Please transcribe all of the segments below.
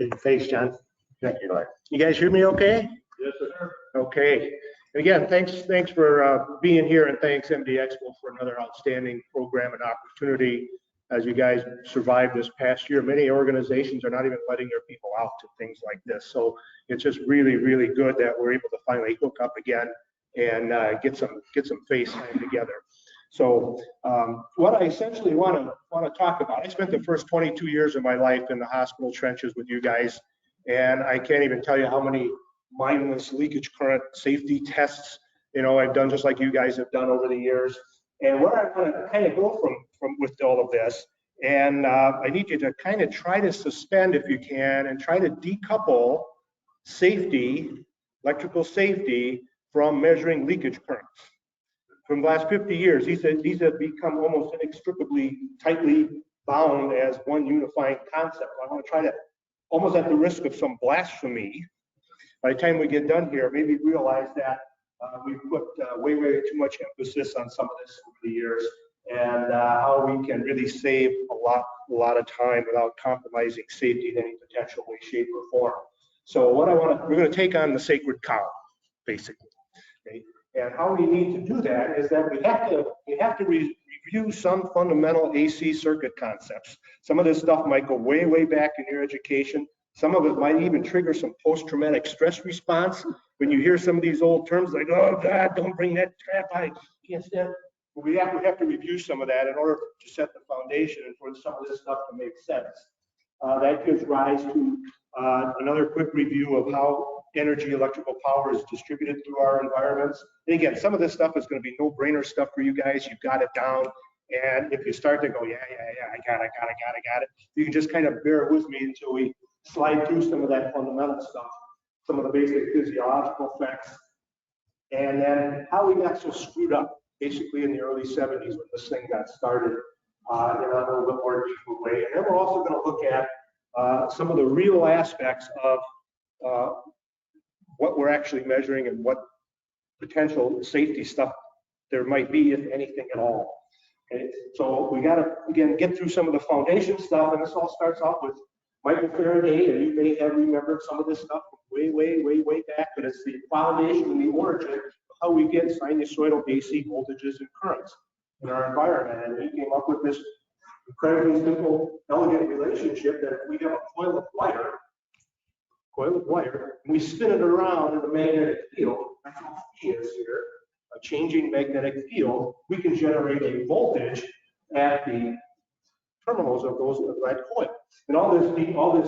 Okay, thanks, John. You guys hear me okay? Yes, sir. Okay. And again, thanks for being here, and thanks MD Expo for another outstanding program and opportunity as you guys survived this past year. Many organizations are not even letting their people out to things like this. So it's just really, really good that we're able to finally hook up again and get some face time together. So what I essentially want to talk about, I spent the first 22 years of my life in the hospital trenches with you guys, and I can't even tell you how many mindless leakage current safety tests, I've done, just like you guys have done over the years. And what I want to kind of go from with all of this, and I need you to kind of try to suspend, if you can, and try to decouple safety, electrical safety, from measuring leakage currents. From the last 50 years, these have become almost inextricably tightly bound as one unifying concept. I want to try to, almost at the risk of some blasphemy, by the time we get done here, maybe realize that we've put way too much emphasis on some of this over the years, and how we can really save a lot of time without compromising safety in any potential way, shape, or form. So we're going to take on the sacred cow, basically. Okay? And how we need to do that is that we have to review some fundamental AC circuit concepts. Some of this stuff might go way back in your education. Some of it might even trigger some post-traumatic stress response. When you hear some of these old terms like, oh God, don't bring that crap, I can't stand it. We have to review some of that in order to set the foundation and for some of this stuff to make sense. That gives rise to another quick review of how electrical power is distributed through our environments. And again, some of this stuff is going to be no-brainer stuff for you guys. You've got it down. And if you start to go, yeah, I got it, you can just kind of bear with me until we slide through some of that fundamental stuff, some of the basic physiological effects, and then how we got so screwed up basically in the early 70s when this thing got started in a little bit more deeper way. And then we're also going to look at some of the real aspects of what we're actually measuring and what potential safety stuff there might be, if anything at all. Okay? So we got to, again, get through some of the foundation stuff, and this all starts off with Microfaraday, and you may have remembered some of this stuff way back, but it's the foundation and the origin of how we get sinusoidal AC voltages and currents in our environment. And we came up with this incredibly simple, elegant relationship that if we have a coil of wire, and we spin it around in the magnetic field, that's what P is here, a changing magnetic field, we can generate a voltage at the terminals of that coil. And all this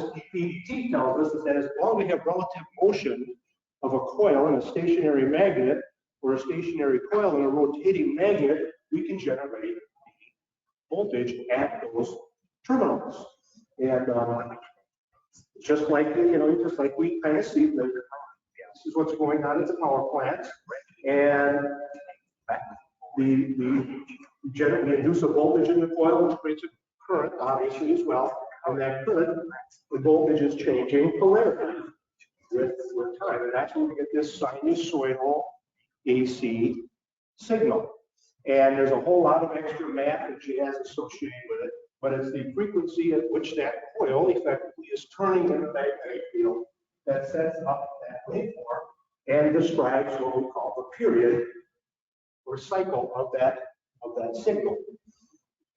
DPT tells us is that as long as we have relative motion of a coil in a stationary magnet, or a stationary coil in a rotating magnet, we can generate voltage at those terminals. And just like we kind of see this is what's going on at the power plant, and we induce a voltage in the coil, which creates a current, obviously, as well. And that current, the voltage is changing polarity with time, and that's where we get this sinusoidal AC signal. And there's a whole lot of extra math that she has associated with it, but it's the frequency at which that coil effectively is turning in the magnetic field that sets up that waveform and describes what we call the period or cycle of that signal.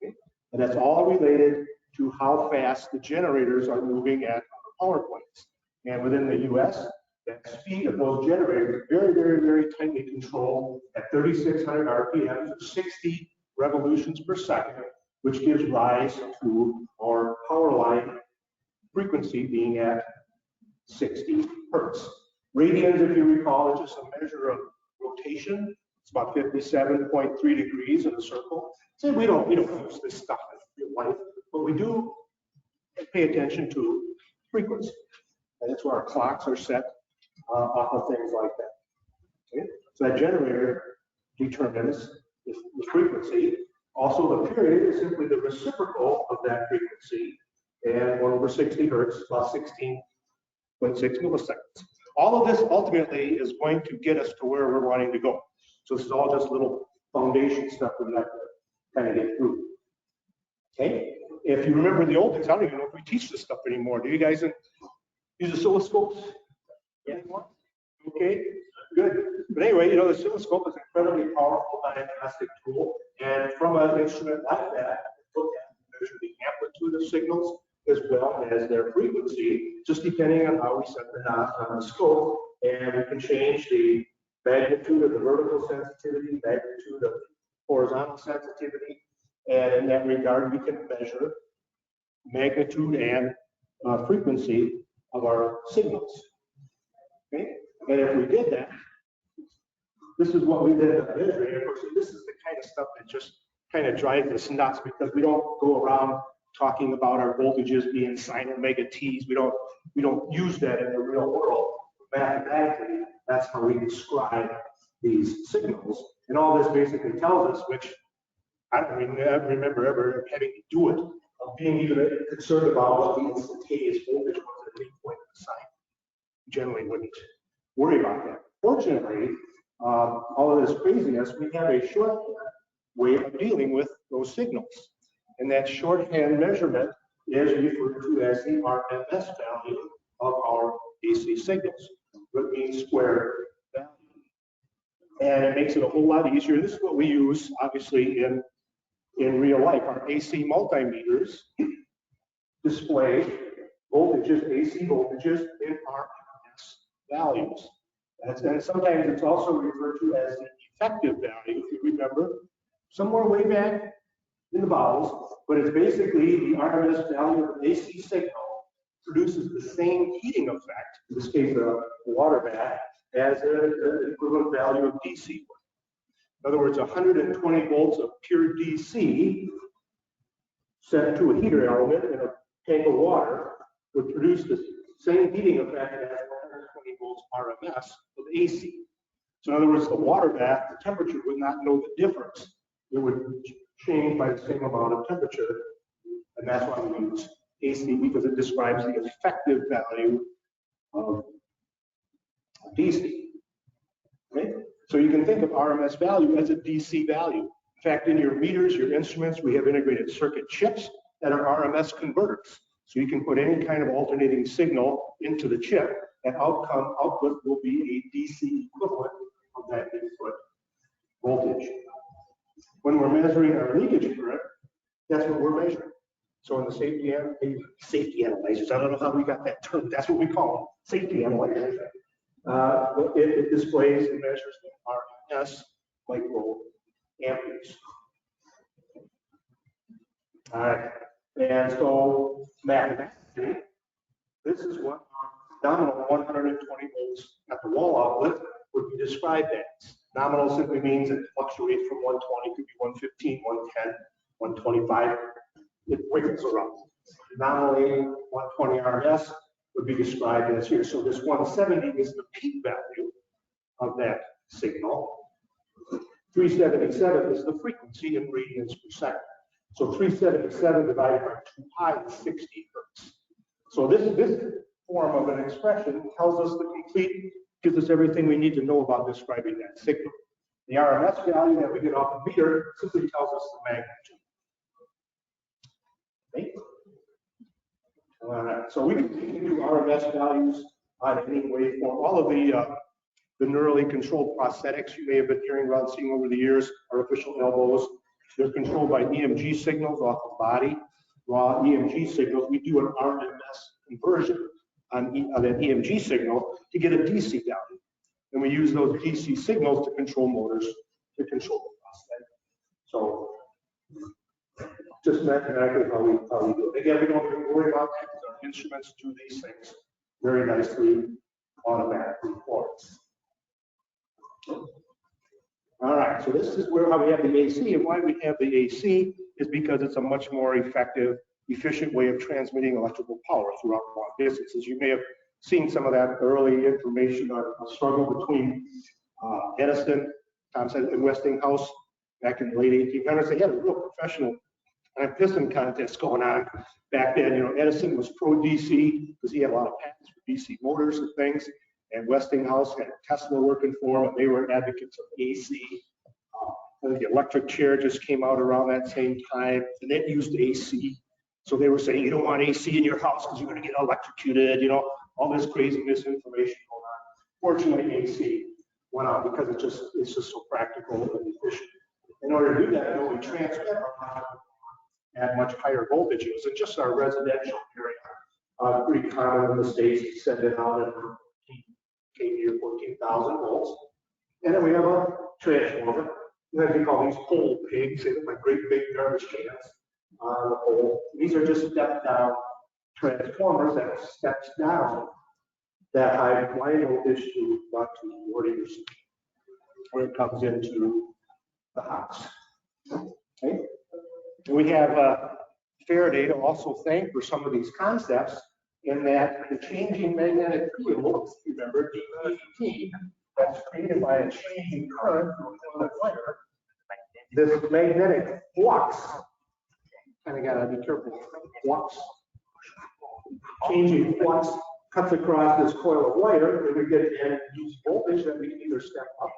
Okay? And that's all related to how fast the generators are moving at power plants. And within the US, that speed of those generators is very tightly controlled at 3,600 RPMs, or 60 revolutions per second, which gives rise to our power line frequency being at 60 hertz. Radians, if you recall, is just a measure of rotation. It's about 57.3 degrees in a circle. So we don't use this stuff in real life, but we do pay attention to frequency. And that's where our clocks are set off of things like that. Okay? So that generator determines the frequency. Also, the period is simply the reciprocal of that frequency. And 1/60 hertz is about 16.6 milliseconds. All of this ultimately is going to get us to where we're wanting to go. So this is all just little foundation stuff that we have to kind of get through. Okay? If you remember the old days, I don't even know if we teach this stuff anymore. Do you guys Use oscilloscopes? Anyone? Okay, good. But anyway, you know, the oscilloscope is an incredibly powerful diagnostic tool. And from an instrument like that, look at measure the amplitude of signals as well as their frequency, just depending on how we set the knobs on the scope. And we can change the magnitude of the vertical sensitivity, magnitude of horizontal sensitivity. And in that regard, we can measure magnitude and frequency of our signals. Okay? And if we did that, this is what we did at measuring. Of course, this is the kind of stuff that just kind of drives us nuts because we don't go around talking about our voltages being sine omega t's. We don't use that in the real world. Mathematically, that's how we describe these signals. And all this basically tells us, which I don't remember ever having to do it, of being even concerned about what the instantaneous voltage was at any point in the sine. Generally wouldn't worry about that. Fortunately, all of this craziness, we have a shorthand way of dealing with those signals. And that shorthand measurement is referred to as the RMS value of our AC signals, which means square value. And it makes it a whole lot easier. This is what we use, obviously, in real life. Our AC multimeters display voltages, AC voltages in RMS values. And sometimes it's also referred to as the effective value, if you remember, somewhere way back in the bowels, but it's basically the RMS value of an AC signal produces the same heating effect, in this case a water bath, as an equivalent value of DC. In other words, 120 volts of pure DC sent to a heater element in a tank of water would produce the same heating effect as 120 volts RMS of AC. So in other words, the water bath, the temperature would not know the difference. It would change by the same amount of temperature, and that's why we use AC, because it describes the effective value of DC. Okay? So you can think of RMS value as a DC value. In fact, in your meters, your instruments, we have integrated circuit chips that are RMS converters. So you can put any kind of alternating signal into the chip, and output will be a DC equivalent of that input voltage. When we're measuring our leakage current, that's what we're measuring. So in the safety analyzers, I don't know how we got that term, that's what we call them, safety analyzers. It displays and measures the RMS microamperes. All right, and so mathematically, this is what our nominal 120 volts at the wall outlet would be described as. Nominal simply means it fluctuates from 120, could be 115, 110, 125. It wiggles around. Nominally, 120 RMS would be described as here. So this 170 is the peak value of that signal. 377 is the frequency in radians per second. So 377 divided by 2 pi is 60 hertz. So this form of an expression tells us the complete, gives us everything we need to know about describing that signal. The RMS value that we get off the meter simply tells us the magnitude. Okay? All right, so we can do RMS values on any waveform. All of the neurally controlled prosthetics you may have been hearing about, seeing over the years, artificial elbows, they're controlled by EMG signals off the body, raw EMG signals. We do an RMS conversion on that EMG signal to get a DC value. And we use those DC signals to control motors, to control the prosthetic. So just mathematically how we do it. Again, we don't have to worry about that because our instruments do these things very nicely automatically for us. All right, so this is how we have the AC, and why we have the AC is because it's a much more effective, efficient way of transmitting electrical power throughout long distances. You may have seen some of that early information on a struggle between Edison, Thomson, and Westinghouse back in the late 1800s. They had a real professional piston contest going on back then. You know, Edison was pro DC because he had a lot of patents for DC motors and things, and Westinghouse had Tesla working for him, and they were advocates of AC. The electric chair just came out around that same time, and it used AC. So they were saying, you don't want AC in your house because you're going to get electrocuted, you know. all this crazy misinformation going on. Fortunately, AC went on because it's just so practical and efficient. In order to do that, we transmit at much higher voltages and just our residential area. Pretty common in the States to send it out at 14 kV or 14,000 volts. And then we have a transformer. As we call these pole pigs, they look like great big garbage cans on the pole. These are just step down transformers that steps down that high line voltage to about 240 or so, where it comes into the house. Okay. And we have Faraday to also thank for some of these concepts in that the changing magnetic field, remember DET, that's created by a changing current on the wire. This magnetic flux, kind of got to be careful, flux, changing flux cuts across this coil of wire, and we get an induced voltage that we can either step up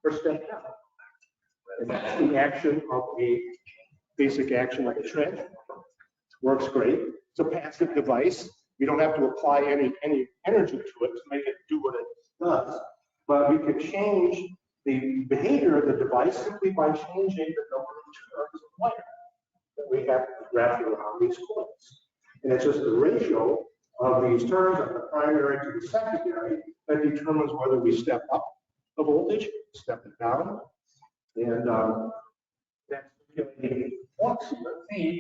or step down. And that's the action of a basic action of a transformer. Works great. It's a passive device. We don't have to apply any energy to it to make it do what it does. But we can change the behavior of the device simply by changing the number of turns of wire that we have wrapped around these coils. And it's just the ratio of these turns of the primary to the secondary that determines whether we step up the voltage, step it down, and that's the flux here,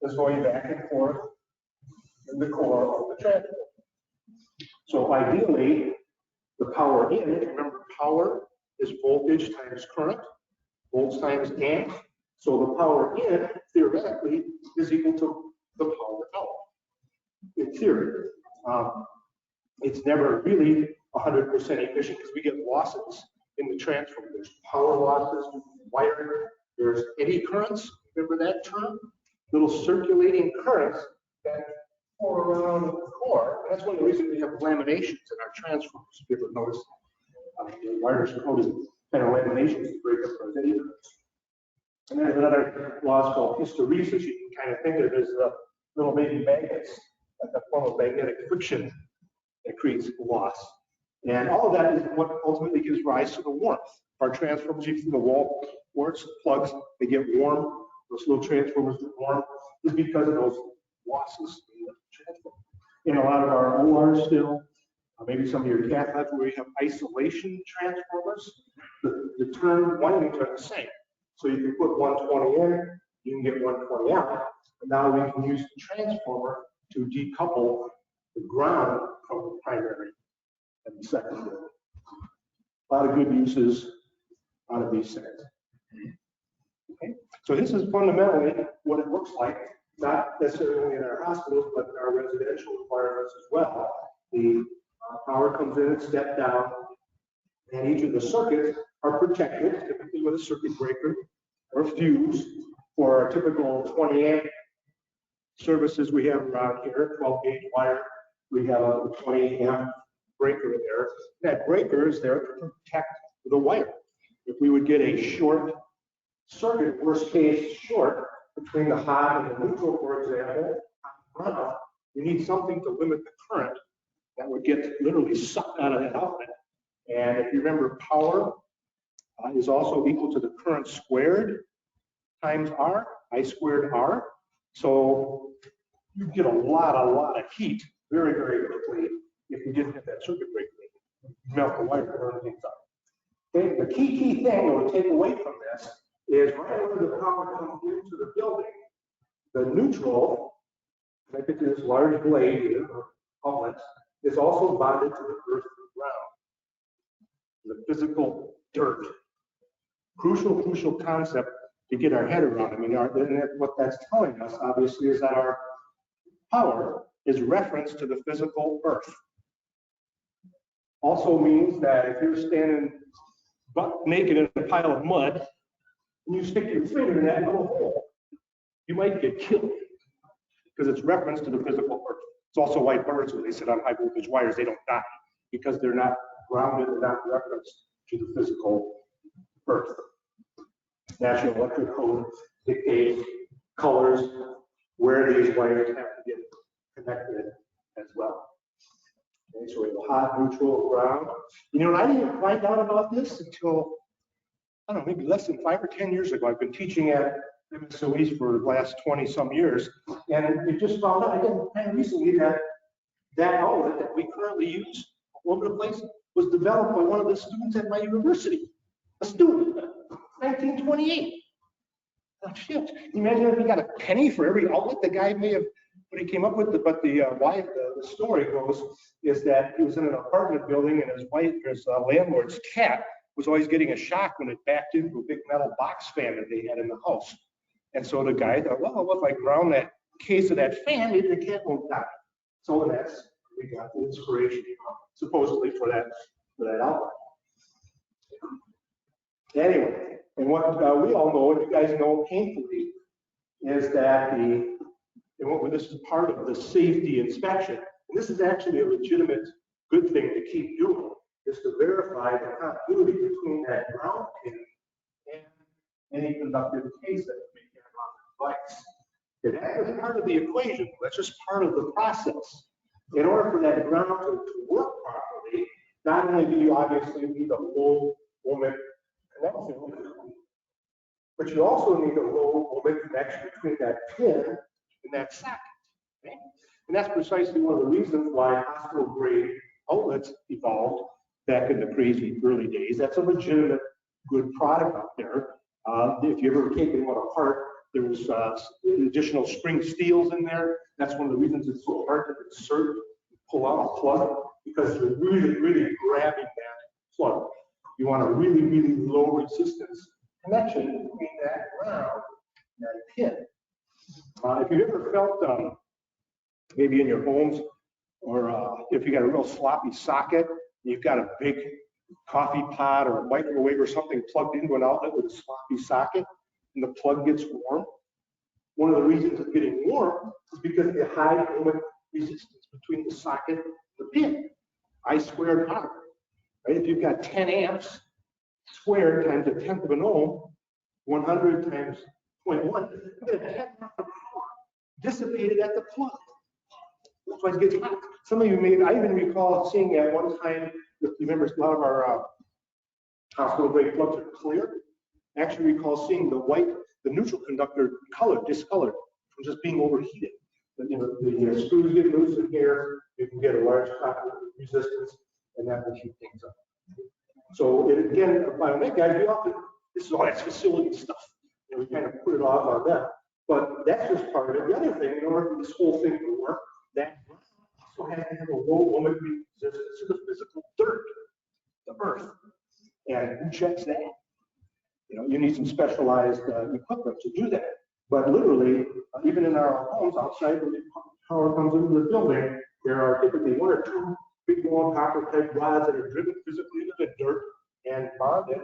is going back and forth in the core of the transformer. So ideally, the power in, remember power is voltage times current, volts times amps. So the power in, theoretically, is equal to the power out. In theory, it's never really 100% efficient because we get losses in the transformer. There's power losses, wiring, there's eddy currents. Remember that term? Little circulating currents that pour around the core. And that's one of the reasons we have laminations in our transformers. If you ever notice, the wires are coated kind of laminations to break up those eddy currents. And there's another law called hysteresis. You can kind of think of it as little baby magnets, like a form of magnetic friction that creates loss. And all of that is what ultimately gives rise to the warmth. Our transformers, you see the wall ports, plugs, they get warm. Those little transformers get warm is because of those losses in the transformer. In a lot of our ORs still, maybe some of your cat labs where you have isolation transformers, the turn windings are the same. So you can put 120 in, you can get 120 out, and now we can use the transformer to decouple the ground from the primary and the secondary. A lot of good uses out of these things. Okay. So this is fundamentally what it looks like, not necessarily in our hospitals, but in our residential environments as well. The power comes in and steps down, and each of the circuits are protected, typically with a circuit breaker or fuse. For our typical 20 amp services we have around here, 12 gauge wire, we have a 20 amp breaker in there. That breaker is there to protect the wire. If we would get a short circuit, worst case short, between the hot and the neutral, for example, we need something to limit the current that would get literally sucked out of that outlet. And if you remember, power is also equal to the current squared times R, I squared R. So you get a lot of heat very, very quickly if you didn't have that circuit breaker. You melt the wire, burn things up. Okay, the key thing that we'll take away from this is right when the power comes into the building, the neutral, connected to this large blade here, or outlet, is also bonded to the earth and ground. The physical dirt. Crucial concept to get our head around. I mean, what that's telling us, obviously, is that our power is referenced to the physical earth. Also means that if you're standing butt naked in a pile of mud, and you stick your finger in that little hole, you might get killed because it's referenced to the physical earth. It's also why birds, when they sit on high voltage wires, they don't die because they're not grounded and not referenced to the physical earth. National Electric Code dictates colors where these wires have to get connected as well. Okay, so we have a hot, neutral, ground. You know, and I didn't find out about this until, I don't know, maybe less than 5 or 10 years ago. I've been teaching at MSOEs for the last 20 some years, and we just found out again kind of recently that that outlet that we currently use all over the place was developed by one of the students at my university. A student, 1928. Oh, shit. Imagine if he got a penny for every outlet the guy may have, what he came up with. But the story goes is that he was in an apartment building and his landlord's cat was always getting a shock when it backed into a big metal box fan that they had in the house. And so the guy thought, well, if I ground that case of that fan, maybe the cat won't die. So that's, we got the inspiration, supposedly, for that outlet. Anyway, and what we all know, and you guys know painfully, is that this is part of the safety inspection. And this is actually a legitimate good thing to keep doing, is to verify the continuity between that ground pin and any conductive case that may have on the device. And that is part of the equation. That's just part of the process. In order for that ground to work properly, not only do you obviously need a low moment connection, but you also need a low moment connection between that pin and that socket. Okay? And that's precisely one of the reasons why hospital grade outlets evolved back in the crazy early days. That's a legitimate good product out there. If you ever taken one apart, there was additional spring steels in there. That's one of the reasons it's so hard to insert, pull out a plug, because you're really, really grabbing that plug. You want a really, really low resistance connection between that ground and that pin. If you've ever felt, maybe in your homes, or if you got a real sloppy socket, you've got a big coffee pot or a microwave or something plugged into an outlet with a sloppy socket, and the plug gets warm. One of the reasons it's getting warm is because of the high moment resistance between the socket and the pin. I squared R. Right? If you've got 10 amps squared times 1/10 of an ohm, 100 times 0.1, you get a 10 amp of power dissipated at the plug. That's why it gets hot. Some of you may, I even recall seeing at one time, if you remember, a lot of our hospital grade plugs are clear. I actually recall seeing the white, the neutral conductor discolored from just being overheated. But, you know, the screws get loose in here, you can get a large copper resistance, and that will heat things up. So again, Biomedical guys, we often, this is all that facility stuff, and we kind of put it off on them. But that's just part of it. The other thing, in order for this whole thing to work, that also has to have a low moment resistance to the physical dirt, the earth. And who checks that? You know, you need some specialized equipment to do that. But literally, even in our homes outside, when the power comes into the building, there are typically 1 or 2 big long copper type rods that are driven physically into the dirt and bonded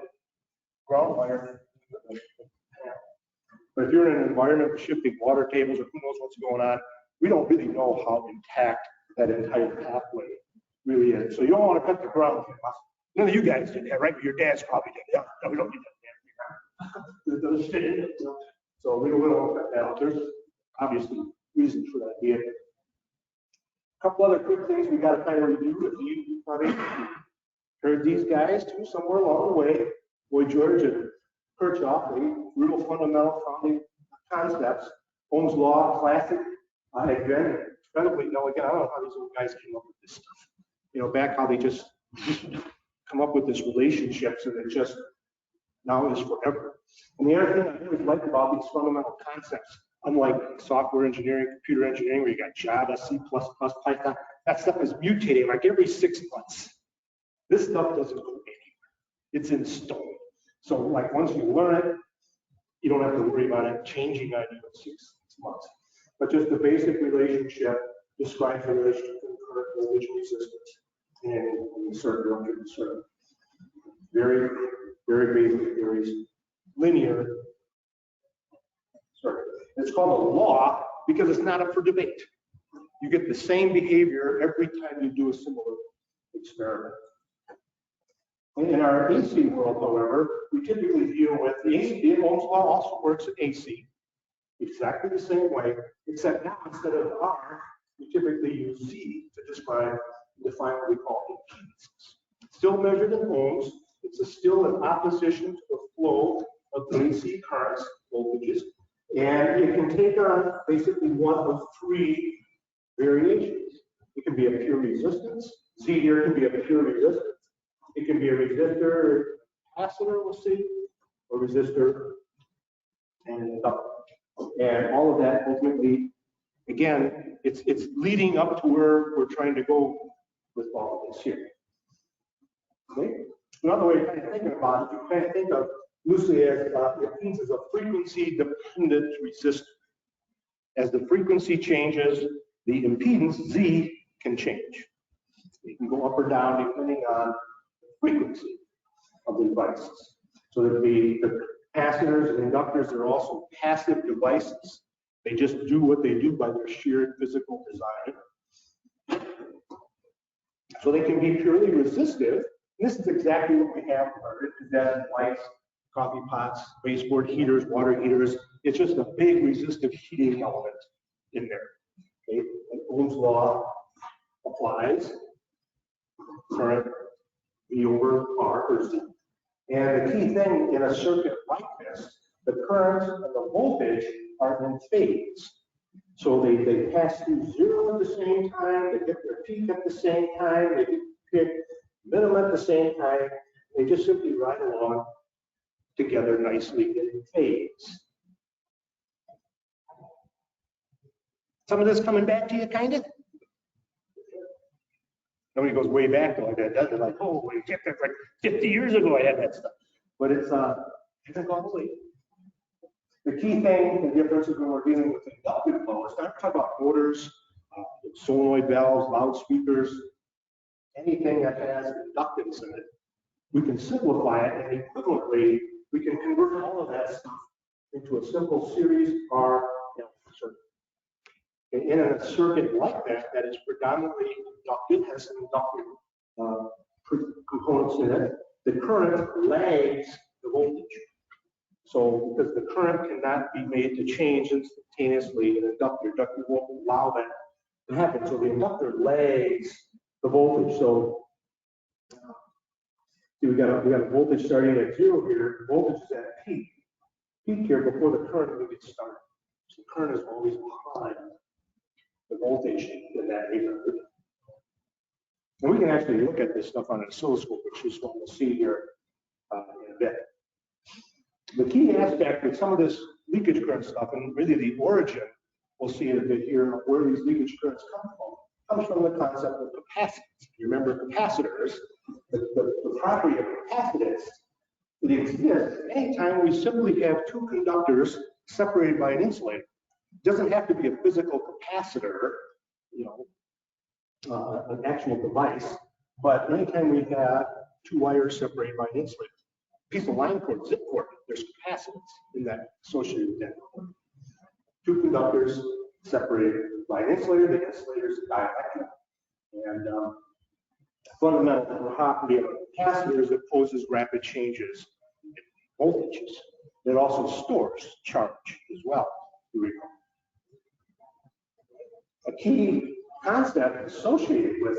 ground wire. But if you're in an environment with shifting water tables or who knows what's going on, we don't really know how intact that entire pathway really is. So you don't want to cut the ground. None of you guys did that, right? But your dads probably did. Yeah, no, we don't need that. It doesn't fit in it. So we don't want to cut that out. There's obviously reasons for that being. A couple other quick things we got to kind of review with you. Heard these guys too somewhere along the way. Boy George and Kirchhoff, real fundamental founding concepts. Ohms Law, classic. Again, incredibly, you know, again, I don't know how these old guys came up with this stuff. You know, back how they just come up with this relationships and it just now is forever. And the other thing I always like about these fundamental concepts, unlike software engineering, computer engineering, where you got Java, C++, Python, that stuff is mutating like every 6 months. This stuff doesn't go anywhere. It's in stone. So like once you learn it, you don't have to worry about it changing on you in 6 months. But just the basic relationship describes the relationship between current, voltage, resistance, and certain electric circuit. Very, very basic, very linear circuit. It's called a law because it's not up for debate. You get the same behavior every time you do a similar experiment. In our AC world, however, we typically deal with the AC. The Ohms Law also works in AC, exactly the same way, except now instead of R, we typically use Z to describe the define what we call impedances. Still measured in ohms, it's still in opposition to the flow of AC currents, voltages, and it can take on basically one of three variations. It can be a pure resistance. Z here can be a pure resistance. It can be a resistor, capacitor, we'll see, or resistor and inductor. And all of that ultimately, again, it's leading up to where we're trying to go with all of this here. Okay? Another way of kind of thinking about it, you kind of think of loosely as impedance as a frequency-dependent resistor. As the frequency changes, the impedance, Z, can change. It can go up or down depending on the frequency of the devices. So that the capacitors and inductors are also passive devices. They just do what they do by their sheer physical design. So they can be purely resistive. And this is exactly what we have with our incandescent lights, coffee pots, baseboard heaters, water heaters. It's just a big resistive heating element in there. Okay? And Ohm's law applies. Current V over R or Z. And the key thing in a circuit like this, the current and the voltage are in phase. So they pass through zero at the same time, they hit their peak at the same time, they hit minimum at the same time. They just simply ride along together nicely in phase. Some of this coming back to you, kind of? Nobody goes way back to like that, does it? Like, oh, that's like 50 years ago I had that stuff. But it's hasn't gone away. The key thing, the difference is when we're dealing with inductive flow, it's not talking about motors, solenoid valves, loudspeakers, anything that has inductance in it. We can simplify it, and equivalently, we can convert all of that stuff into a simple series RL circuit. And in a circuit like that, that is predominantly inductive, has some inductive components in it, the current lags the voltage. So because the current cannot be made to change instantaneously, an inductor won't allow that to happen. So the inductor lags the voltage. So we got a voltage starting at 0 here. The voltage is at peak here before the current even gets started. So the current is always behind the voltage in that neighborhood. And we can actually look at this stuff on an oscilloscope, which is what we'll see here in a bit. The key aspect with some of this leakage current stuff, and really the origin, we'll see in a bit here, of where these leakage currents come from, comes from the concept of capacitance. You remember capacitors, the property of capacitance, it exists anytime we simply have two conductors separated by an insulator. It doesn't have to be a physical capacitor, an actual device, but anytime we have two wires separated by an insulator. Piece of line cord, zip cord, there's capacitance in that associated with that. Two conductors separated by an insulator. The insulator is a dielectric. And fundamental property of a capacitor is it poses rapid changes in voltages. It also stores charge as well. A key concept associated with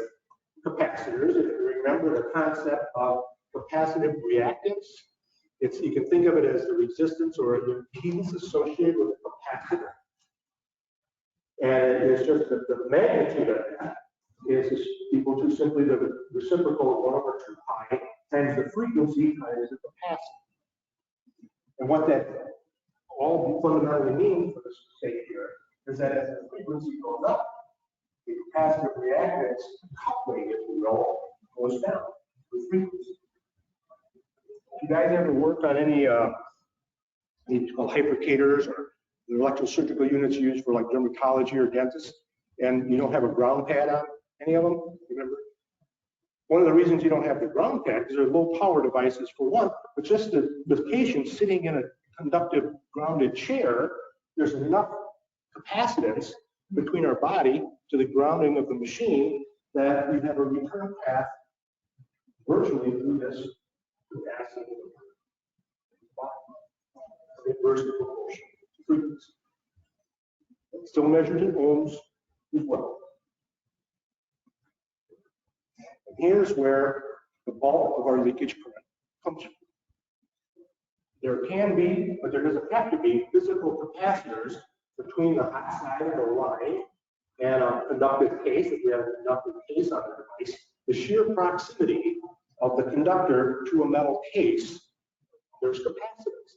capacitors, if you remember the concept of capacitive reactance, you can think of it as the resistance or the impedance associated with a capacitor. And it's just that the magnitude of that is equal to simply the reciprocal of 1 over 2 pi times the frequency times the capacity. And what that all fundamentally means for this sake here is that as the frequency goes up, the capacitive reactance coupling, if you will, goes down with frequency. You guys ever worked on any called Hypercaterers or the electrosurgical units used for like dermatology or dentists, and you don't have a ground pad on any of them? Remember? One of the reasons you don't have the ground pad is they're low power devices for one, but just the patient sitting in a conductive grounded chair, there's enough capacitance between our body to the grounding of the machine that we have a return path virtually through this capacity inverse proportion to frequency. It's still measured in ohms as well. And here's where the bulk of our leakage current comes from. There can be, but there doesn't have to be, physical capacitors between the hot side of the line and a conductive case. If we have a conductive case on the device, the sheer proximity of the conductor to a metal case, there's capacitance.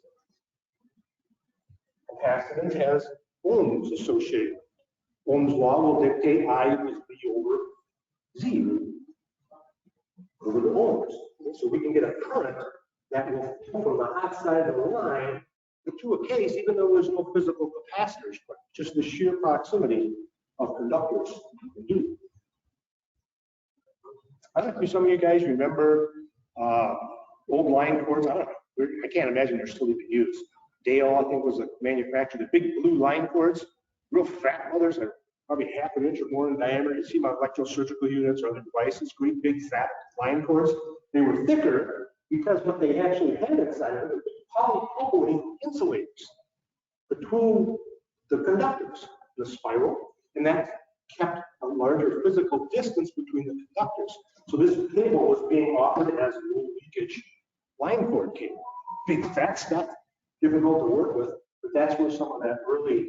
Capacitance has ohms associated. Ohms law will dictate I is V over Z over the ohms. So we can get a current that will flow from the hot side of the line to a case, even though there's no physical capacitors, but just the sheer proximity of conductors can do. I don't know if some of you guys remember old line cords. I don't know. I can't imagine they're still even used. Dale, I think, was the manufacturer. The big blue line cords, real fat others, are probably half an inch or more in diameter. You see my electrosurgical units or other devices, great big fat line cords. They were thicker because what they actually had inside of it were polypropylene insulators between the conductors, the spiral, and that kept a larger physical distance between the conductors. So this cable was being offered as a low leakage line cord cable. Big fat stuff, difficult to work with, but that's where some of that early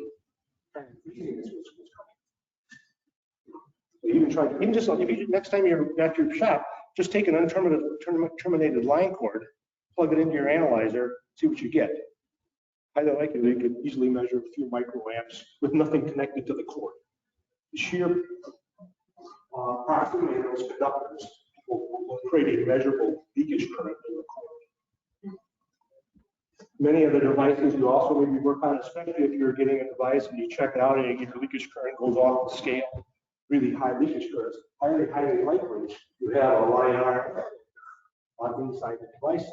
kind of greasiness was coming. So even try, even just if you, next time you're at your shop, just take an unterminated line cord, plug it into your analyzer, see what you get. Highly likely you could easily measure a few microamps with nothing connected to the cord. The sheer proximity of those conductors will create a measurable leakage current in the cord. Many of the devices you also maybe work on, especially if you're getting a device and you check it out and your leakage current goes off the scale, really high leakage currents, highly likely you have a line arm on inside the device.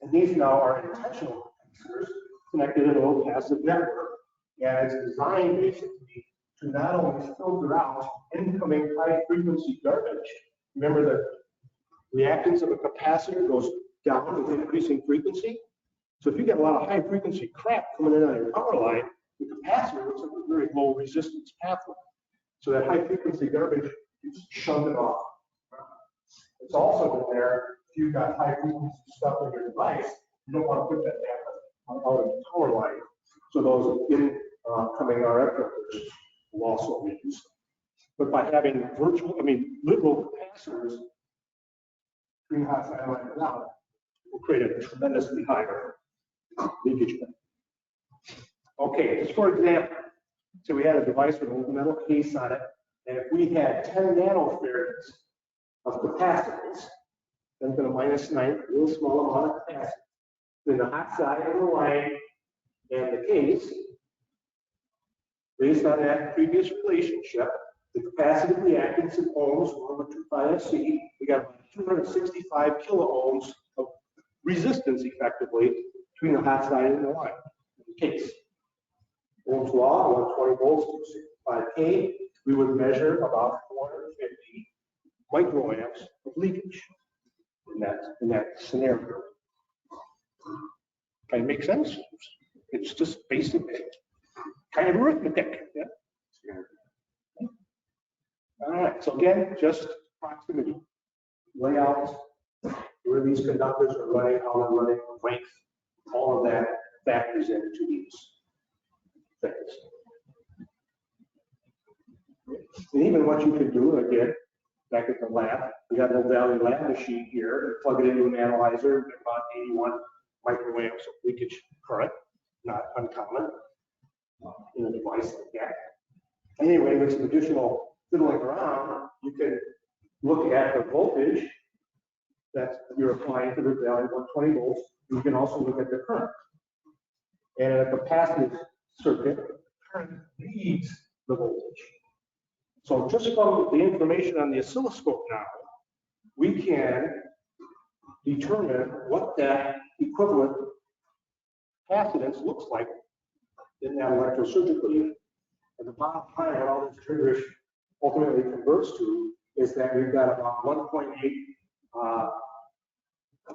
And these now are intentional capacitors connected in a low passive network. And it's designed basically to not only filter out incoming high frequency garbage. Remember the reactance of a capacitor goes down with increasing frequency. So if you get a lot of high frequency crap coming in on your power line, the capacitor looks like a very low resistance pathway. So that high frequency garbage is shunted off. It's also in there, if you've got high frequency stuff in your device, you don't want to put that back out of the power line. So those incoming RF filters will also be used. But by having literal capacitors between hot side line and out, will create a tremendously higher leakage current. Okay, just for example, so we had a device with a metal case on it, and if we had 10 nanofarads of capacitance, then to the -9, a real small amount of capacitance, then the hot side of the line and the case, based on that previous relationship, the capacitive reactance in ohms, 1/2 C, we got about 265 kiloohms of resistance effectively between the hot side and the line in the case. Ohms law, 120 volts, 265K, we would measure about 450 microamps of leakage in that scenario. Kind of makes sense? It's just basic kind of arithmetic. Yeah? All right, so again, just proximity, layout, where these conductors are running, how they're running, length, all of that factors into these things. And even what you can do, again, back at the lab, we got an Valley lab machine here, plug it into an analyzer, get about 81 microamps of leakage current, not uncommon in a device like that. Anyway, with some additional fiddling around, you can look at the voltage that you're applying to the Valley 120 volts. You can also look at the current. And in a capacitive circuit, current leads the voltage. So just from the information on the oscilloscope now, we can determine what that equivalent capacitance looks like in that electrosurgical unit. And the bottom line, what all this gibberish ultimately converts to is that we've got about 1.8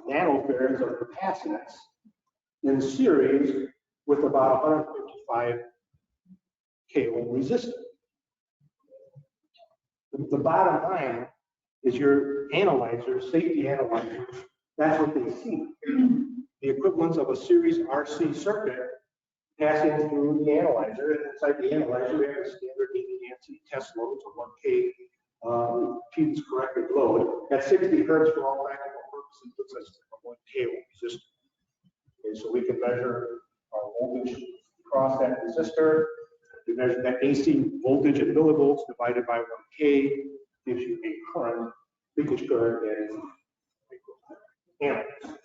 nanofarads of capacitance in series with about 155 k ohm resistance. The bottom line is your analyzer, safety analyzer. That's what they see. The equivalence of a series RC circuit passing through the analyzer, and inside the analyzer we have a standard ADANSI test load, so 1K Pete's corrected load at 60 hertz for all practical purposes. Looks like a 1K resistor. Okay, so we can measure our voltage across that resistor. We measure that AC voltage in millivolts divided by 1K gives you a current, leakage current, and amps.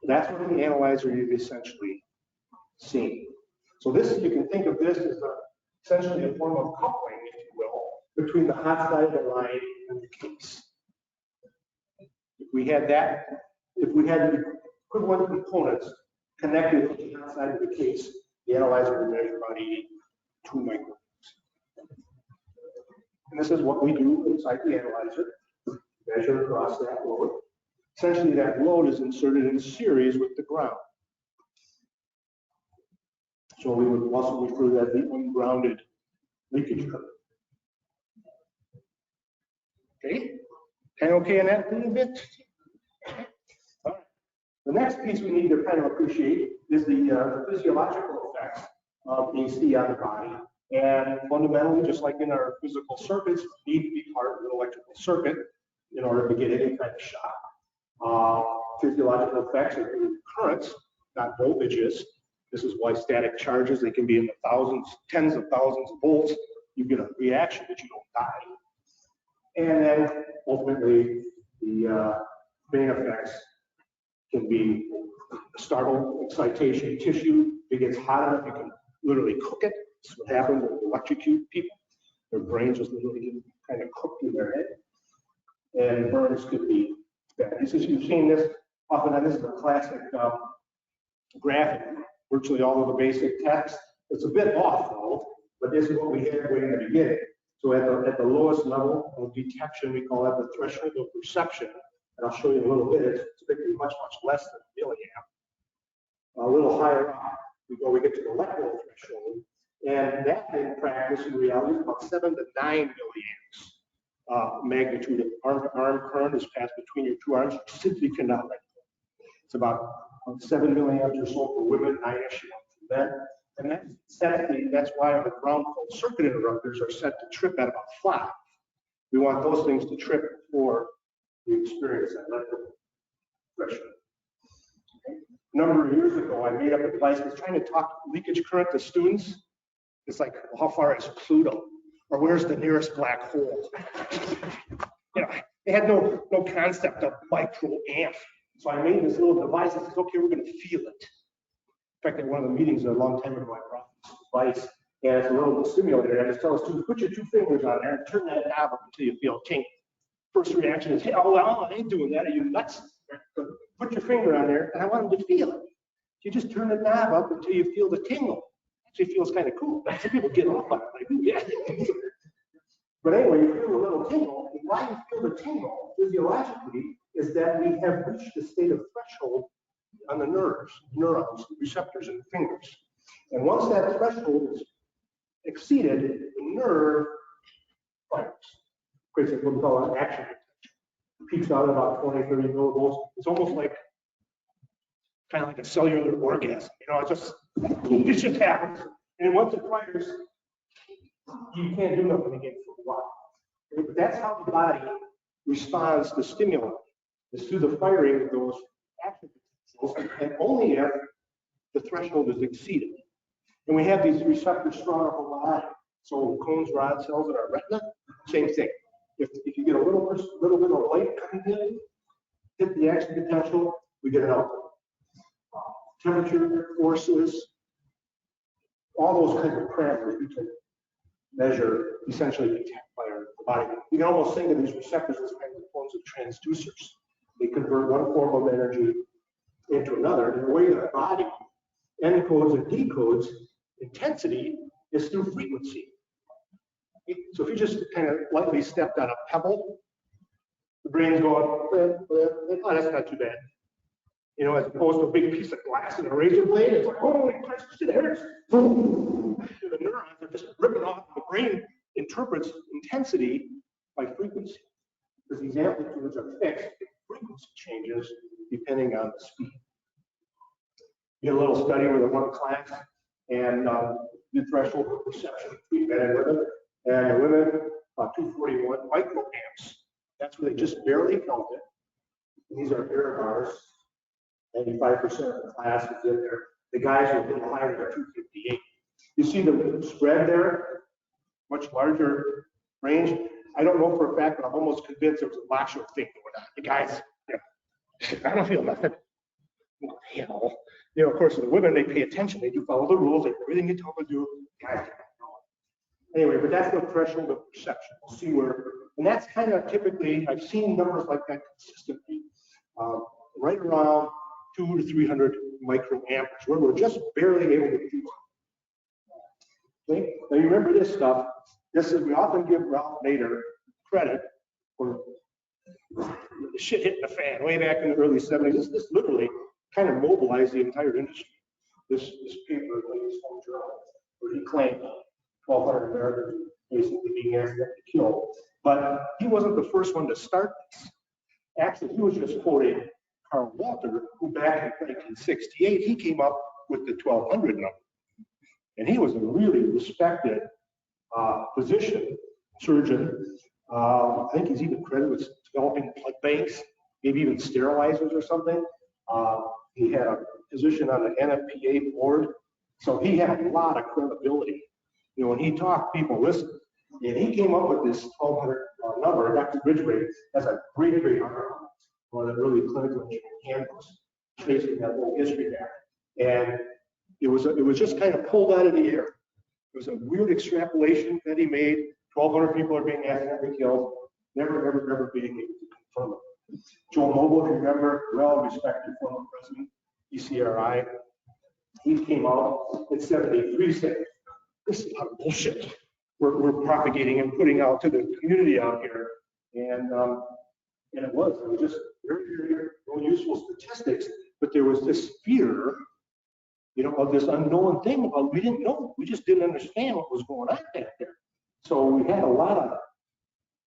That's what the analyzer you've essentially seen. So this, you can think of this as essentially a form of coupling, if you will, between the hot side of the line and the case. If we had the equivalent components connected to the hot side of the case, the analyzer would measure about 82 microvolts. And this is what we do inside the analyzer, measure across that load. Essentially, that load is inserted in series with the ground. So we would also refer to that the ungrounded leakage current. Okay? Kind of okay in that a little bit? All right. The next piece we need to kind of appreciate is the physiological effects of AC on the body. And fundamentally, just like in our physical circuits, need to be part of an electrical circuit in order to get any kind of shock. Physiological effects are currents, not voltages. This is why static charges, they can be in the thousands, tens of thousands of volts. You get a reaction, but you don't die. And then ultimately, the main effects can be startle, excitation, tissue. If it gets hot enough, you can literally cook it. That's what happens when you electrocute people. Their brains just literally get kind of cooked in their head. And burns could be bad. You've seen this often, and this is a classic graphic, virtually all of the basic text. It's a bit off though, but this is what we had way in the beginning. So at the lowest level of detection, we call that the threshold of perception. And I'll show you in a little bit, it's typically much, much less than a milliamp. A little higher up, we get to the electrical threshold. And that in practice, in reality, is about 7 to 9 milliamps. Magnitude of arm current is passed between your two arms. You simply cannot let go. It's about 7 milliamps or so for women, 9-ish for men. And that's why our ground fault circuit interrupters are set to trip at about 5. We want those things to trip before we experience that electrical threshold. Okay. A number of years ago, I made up a device that was trying to talk leakage current to students. It's like, well, how far is Pluto? Or where's the nearest black hole? You know, they had no concept of microamp. So I made this little device and said, okay, we're going to feel it. In fact, at one of the meetings a long time ago, I brought this device, and it's a little simulator. I just tell students, put your 2 fingers on there and turn that knob up until you feel a tingle. First reaction is, hey, oh, well, I ain't doing that. Are you nuts? Put your finger on there, and I want them to feel it. You just turn the knob up until you feel the tingle. Actually feels kind of cool. Some people get off on it, like, ooh, yeah. But anyway, you feel a little tingle. And why you feel the tingle physiologically is that we have reached a state of threshold on the nerves, neurons, receptors in the fingers. And once that threshold is exceeded, the nerve fires. Creates what we call an action potential. Peaks out at about 20, 30 millivolts. It's almost like kind of like a cellular orgasm. You know, it just happens. And once it fires, you can't do nothing again for a while. But that's how the body responds to stimuli, is through the firing of those action potentials, and only if the threshold is exceeded. And we have these receptors strung up on the body. So cones, rod cells in our retina, same thing. If you get a little bit of light coming in, hit the action potential, we get an output. Temperature, forces, all those kinds of parameters we can measure, essentially detect by our body. You can almost think of these receptors as kind of forms of transducers. They convert one form of energy into another. And the way that our body encodes and decodes intensity is through frequency. So if you just kind of lightly stepped on a pebble, the brain's going, oh, that's not too bad. You know, as opposed to a big piece of glass and a razor blade, it's like, holy Christ, it hurts. The neurons are just ripping off. The brain interprets intensity by frequency, because these amplitudes are fixed. Frequency changes depending on the speed. Did a little study with one class and the threshold of perception between men and women. And the women, 241 microamps. That's where they just barely felt it. These are error bars. 95% of the class is in there. The guys were a little higher than 258. You see the spread there? Much larger range. I don't know for a fact, but I'm almost convinced it was a macho thing going on. The guys, I don't feel nothing. Hell. Of course, the women, they pay attention. They do follow the rules. They do everything you tell them to do. Guys, anyway, but that's the threshold of perception. We'll see where, and that's kind of typically, I've seen numbers like that consistently, right around 200 to 300 microamps, where we're just barely able to do it. Okay? Now you remember this stuff. This is, we often give Ralph Nader credit for the shit hitting the fan way back in the early 70s. This literally kind of mobilized the entire industry. This paper, Latest Home Journal, where he claimed 1,200 Americans basically being asked to kill. But he wasn't the first one to start this. Actually, he was just quoting Carl Walter, who back in 1968, he came up with the 1,200 number. And he was a really respected physician, surgeon. I think he's even credited with developing blood banks, maybe even sterilizers or something. He had a position on the NFPA board, so he had a lot of credibility. When he talked, people listened. And he came up with this 1,200 number. Dr. Ridgway has a great article, one of the early clinical engineering handbooks, tracing that whole history back. And it was just kind of pulled out of the air. It was a weird extrapolation that he made. 1,200 people are being asked to be killed, never being able to confirm it. Joe Noble, if you remember, well-respected former president, ECRI, he came out in 73 saying, this is a lot of bullshit we're propagating and putting out to the community out here. And it was just very, very useful statistics, but there was this fear, of this unknown thing about we didn't know. We just didn't understand what was going on back there. So we had a lot of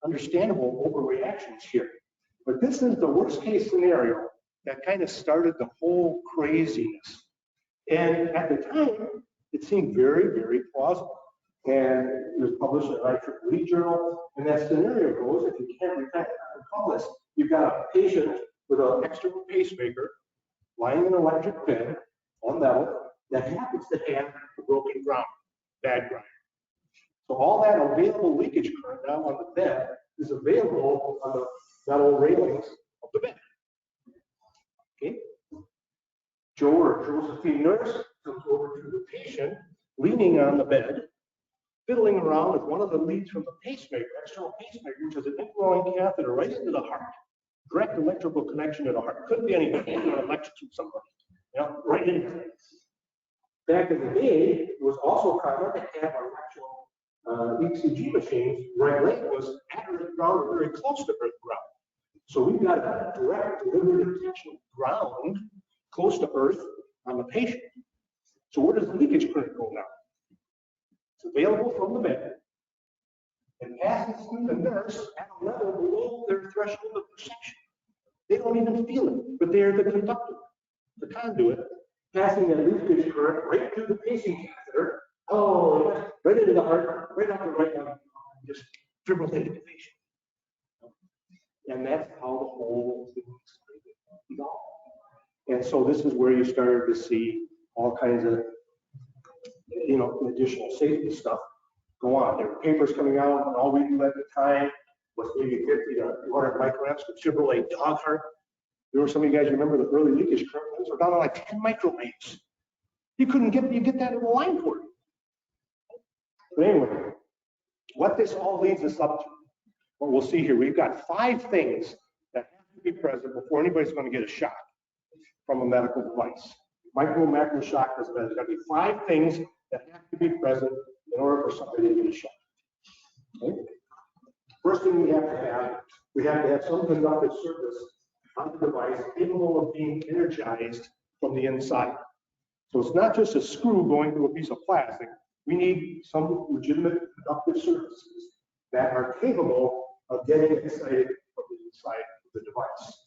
understandable overreactions here. But this is the worst case scenario that kind of started the whole craziness. And at the time, it seemed very, very plausible. And it was published in the IEEE journal. And that scenario goes, if you can't recall this, you've got a patient with an external pacemaker lying in an electric bed on metal that happens to have a broken ground, bad grind. So all that available leakage current now on the bed is available on the metal railings of the bed. Okay. Joe or Josephine nurse comes over to the patient, leaning on the bed, fiddling around with one of the leads from the pacemaker, external pacemaker, which is an inflowing catheter right into the heart. Direct electrical connection to the heart. Couldn't be anybody, electrocute somebody, right in there. Back in the day, it was also common to have our actual ECG machines. Right leg was at earth ground or very close to earth ground. So we've got a direct delivery detection ground close to earth on the patient. So where does the leakage current go now? It's available from the bed and passes through the nurse at a level below their threshold of perception. They don't even feel it, but they're the conductor, the conduit, passing that leakage current right through the pacing catheter, right into the heart, right up the right lung, just defibrillated the patient. And that's how the whole thing evolved. And so this is where you started to see all kinds of, additional safety stuff go on. There were papers coming out, and all we knew at the time was maybe 50 to 200 microamps could defibrillate dog heart. There were some of you guys remember the early leakage currents were down to like 10 microamps. You get that in the line port. But anyway, what this all leads us up to, what we'll see here, we've got 5 things that have to be present before anybody's going to get a shock from a medical device. Micro and macro shock doesn't matter. There's got to be 5 things that have to be present in order for somebody to get a shock. Okay? First thing we have to have some conductive surface on the device capable of being energized from the inside. So it's not just a screw going through a piece of plastic. We need some legitimate conductive surfaces that are capable of getting excited from the inside of the device.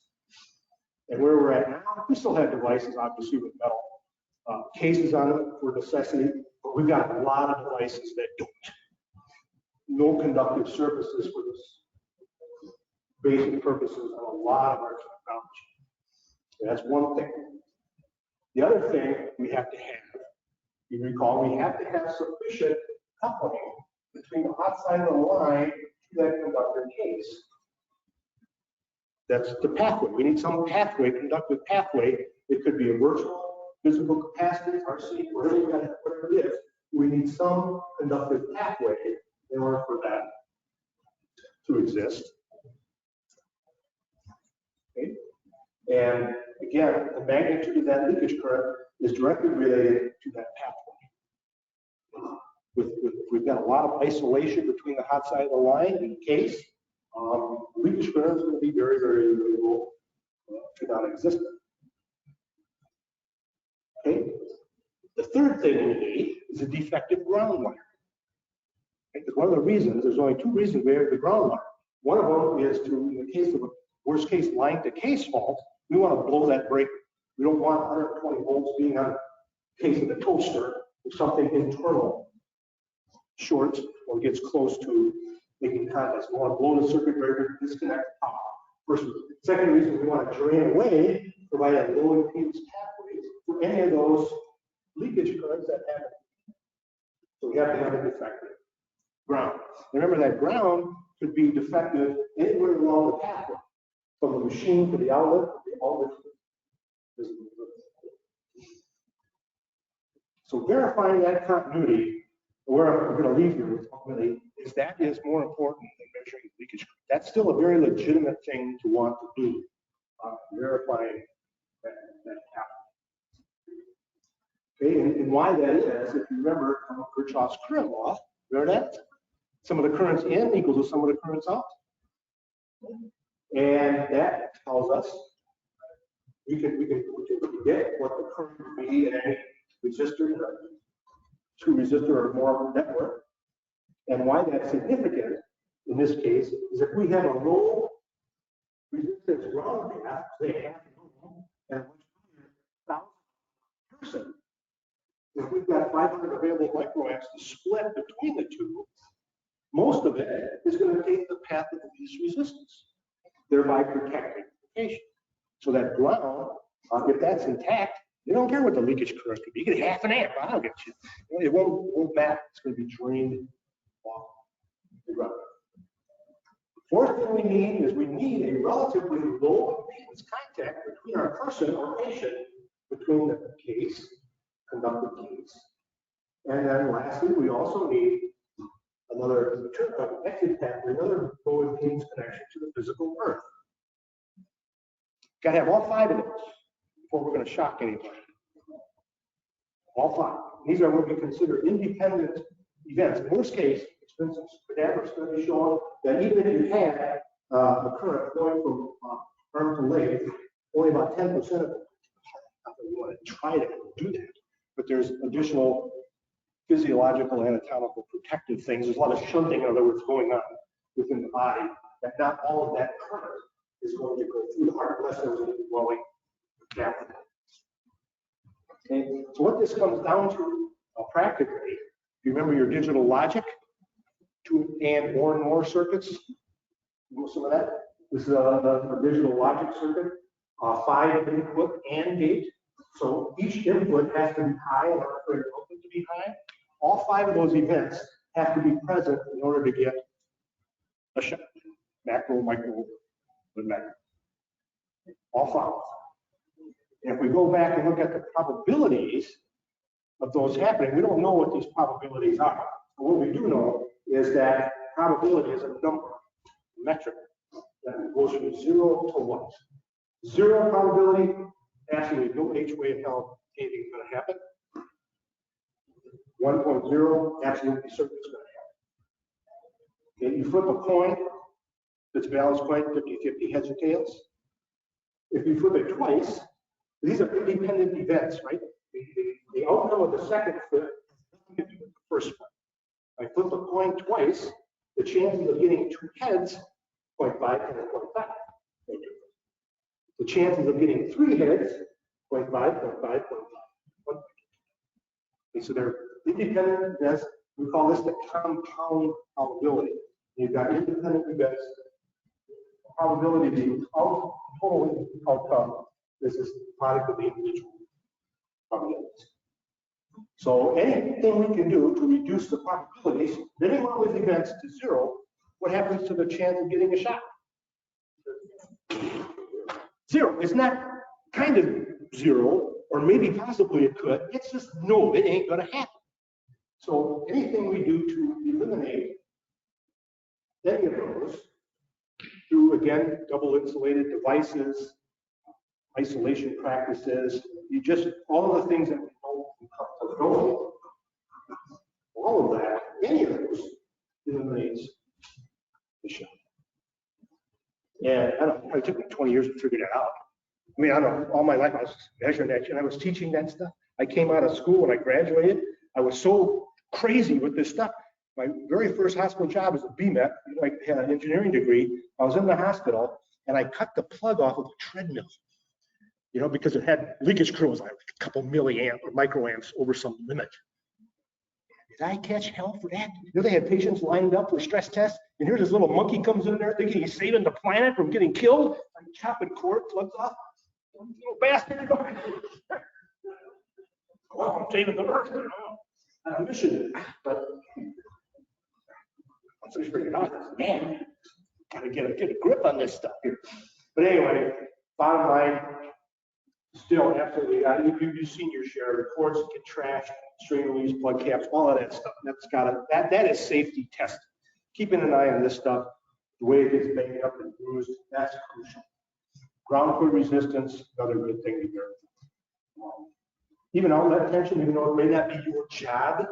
And where we're at now, we still have devices, obviously, with metal cases on them for necessity, but we've got a lot of devices that don't. No conductive surfaces for this basic purposes on a lot of our technology. So that's one thing. The other thing we have to have, you recall, we have to have sufficient coupling between the hot side of the line to that conductor case. That's the pathway. We need some pathway, conductive pathway. It could be a virtual, physical capacitance, RC, whatever it is. We need some conductive pathway in order for that to exist. Okay. And again, the magnitude of that leakage current is directly related to that pathway. We've got a lot of isolation between the hot side of the line in case leakage current is going to be very, very low to non-existent. Okay. The third thing we need is a defective ground wire. Because one of the reasons, there's only two reasons we have the ground wire. One of them is to, in the case of a worst case line to case fault, we want to blow that breaker. We don't want 120 volts being on the case of the toaster if something internal shorts or gets close to making contact. We want to blow the circuit breaker, disconnect the power. First reason. Second reason, we want to drain away, provide a low impedance pathways for any of those leakage currents that happen. So we have to have a defective ground. Remember that ground could be defective anywhere along the pathway, from the machine to the outlet to the outlet. So verifying that continuity, where I'm going to leave you with ultimately, is that is more important than measuring leakage. That's still a very legitimate thing to want to do, verifying that happens. Okay, and why that is, if you remember from Kirchhoff's current law, remember that? Some of the currents in equals to some of the currents out. And that tells us we can get what the current would be in any resistor, two resistor or more network. And why that's significant in this case is if we have a low resistance ground path, say and a much higher 1,000%. If we've got 500 available microamps to split between the two, most of it is going to take the path of the least resistance, thereby protecting the patient. So that ground, if that's intact, you don't care what the leakage current could be. You get half an amp, I'll get you. It won't matter. It's going to be drained off the ground. Fourth thing we need is we need a relatively low impedance contact between our person or patient, between the case, conductive case. And then lastly, we also need another exit pathway, another low impedance connection to the physical earth. Got to have all five of those before we're going to shock anybody. All five. These are what we consider independent events. In worst case, for instance, cadaver studies show that even if you had a current going from arm to leg, only about 10% of it. Not that we want to try to do that, but there's additional physiological, anatomical, protective things. There's a lot of shunting, in other words, going on within the body, that not all of that current is going to go through the heart unless there was an indwelling catheter. Okay, so what this comes down to practically, you remember your digital logic, 2 and or more circuits? You know some of that? This is a digital logic circuit, 5 input and gate. So each input has to be high in order for your output to be high. All 5 of those events have to be present in order to get a shot. Macro, micro, and macro. All 5. And if we go back and look at the probabilities of those happening, we don't know what these probabilities are. But what we do know is that probability is a number, a metric, that goes from 0 to 1. 0 probability, absolutely no H way in hell anything is going to happen. 1.0, absolutely certain it's going to happen. Okay, you flip a coin, that's balanced coin, 50-50 heads or tails. If you flip it twice, these are independent events, right? The outcome of the second flip has nothing to do with the first flip. I flip a coin twice, the chances of getting 2 heads 0.5 and 0.5. The chances of getting 3 hits, 0.5, 0.5, 0.5. Okay, so they're independent events. We call this the compound probability. You've got independent events. Probability of the total outcome is this product of the individual probabilities. So anything we can do to reduce the probabilities, getting one of these events to 0, what happens to the chance of getting a shot? 0. It's not kind of 0, or maybe possibly it could. It's just no, it ain't gonna happen. So anything we do to eliminate any of those through, again, double insulated devices, isolation practices, all of the things that we know from control, all of that, any of those eliminates the shot. And I don't know, it took me 20 years to figure that out. I mean, I don't know, all my life I was measuring that and I was teaching that stuff. I came out of school when I graduated. I was so crazy with this stuff. My very first hospital job as a BMet, I had an engineering degree. I was in the hospital and I cut the plug off of a treadmill, because it had leakage currents like a couple milliamp or microamps over some limit. Did I catch hell for that? They had patients lined up for stress tests, and here's this little monkey comes in there thinking he's saving the planet from getting killed. I'm chopping cord, plugs off. Little bastard. Oh, I'm saving the earth. On a mission, but once I figured out, man, gotta get a grip on this stuff here. But anyway, bottom line, still absolutely, you've seen your share of cords get trashed, strain release, plug caps, all of that stuff. That is safety tested. Keeping an eye on this stuff, the way it gets banged up and bruised, that's crucial. Ground cord resistance, another good thing to verify. Even outlet tension, even though it may not be your job,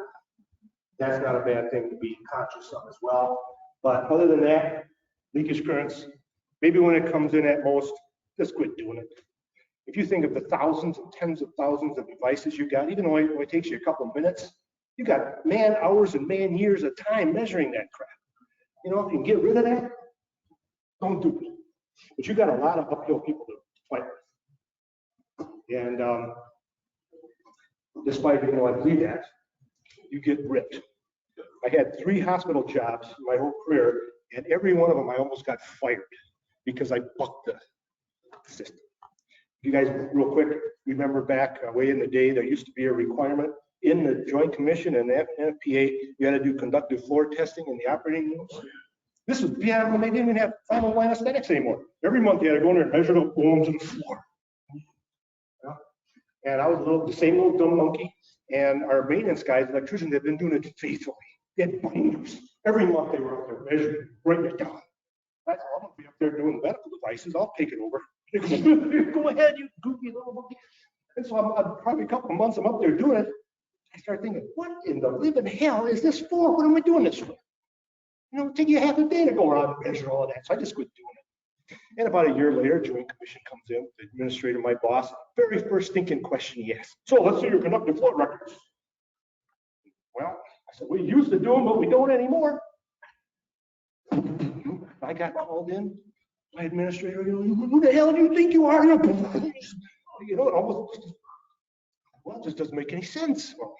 that's not a bad thing to be conscious of as well. But other than that, leakage currents, maybe when it comes in at most, just quit doing it. If you think of the thousands and tens of thousands of devices you got, even though it takes you a couple of minutes, you got man hours and man years of time measuring that crap. If you can get rid of that, don't do it. But you got a lot of uphill people to fight with. And despite being able to do that, you get ripped. I had 3 hospital jobs in my whole career, and every one of them I almost got fired because I bucked the system. You guys, real quick, remember back way in the day, there used to be a requirement in the Joint Commission and the NFPA, you had to do conductive floor testing in the operating rooms. This was beyond when they didn't even have final line aesthetics anymore. Every month you had to go in there and measure the ohms on the floor. And I was the same little dumb monkey, and our maintenance guys, electricians, have been doing it faithfully. They had binders. Every month they were up there measuring, writing it down. That's all. I'm going to be up there doing medical devices. I'll take it over. Go ahead, you goofy little monkey. And so I'm probably a couple of months I'm up there doing it. I start thinking, what in the living hell is this for? What am I doing this for? It'll take you half a day to go around and measure all of that. So I just quit doing it. And about a year later, Joint Commission comes in, the administrator, my boss, very first thinking question he asked. So let's see your conductive flow records. Well, I said, we used to do them, but we don't anymore. I got called in. My administrator, who the hell do you think you are? It almost, well, it just doesn't make any sense. Well,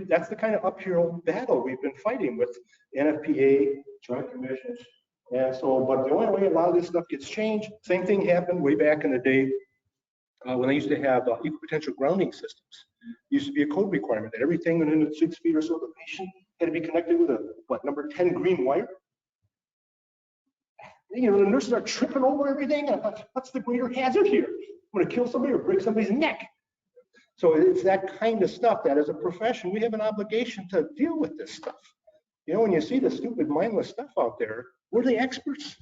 that's the kind of uphill battle we've been fighting with NFPA, Joint Commissions. And so, but the only way a lot of this stuff gets changed, same thing happened way back in the day when they used to have equipotential grounding systems. It used to be a code requirement that everything within 6 feet or so of the patient had to be connected with a, number 10 green wire. The nurses are tripping over everything. And I thought, what's the greater hazard here? I'm going to kill somebody or break somebody's neck. So it's that kind of stuff that as a profession, we have an obligation to deal with this stuff. When you see the stupid, mindless stuff out there, we're the experts.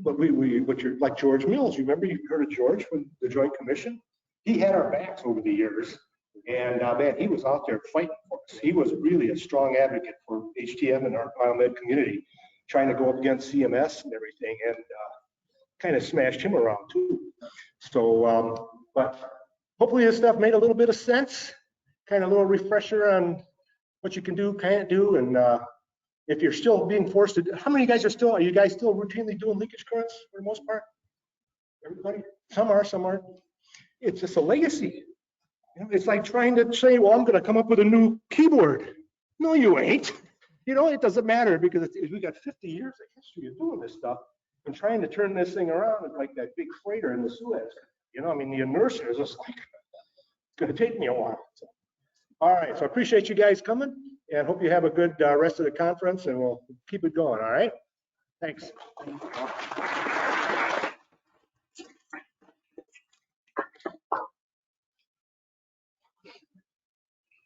But you're like George Mills. You remember, you heard of George from the Joint Commission? He had our backs over the years. And man, he was out there fighting for us. He was really a strong advocate for HTM and our biomed community, trying to go up against CMS and everything, and kind of smashed him around too. So, but hopefully this stuff made a little bit of sense, kind of a little refresher on what you can do, can't do, and if you're still being forced to, how many of you guys are you guys still routinely doing leakage currents for the most part? Everybody? Some are, some aren't. It's just a legacy. You know, it's like trying to say, well, I'm going to come up with a new keyboard. No, you ain't. You know, it doesn't matter because we got 50 years of history of doing this stuff and trying to turn this thing around is like that big freighter in the Suez. You know, I mean, the inertia is just like, it's going to take me a while. So, all right, so I appreciate you guys coming and hope you have a good rest of the conference and we'll keep it going, all right? Thanks.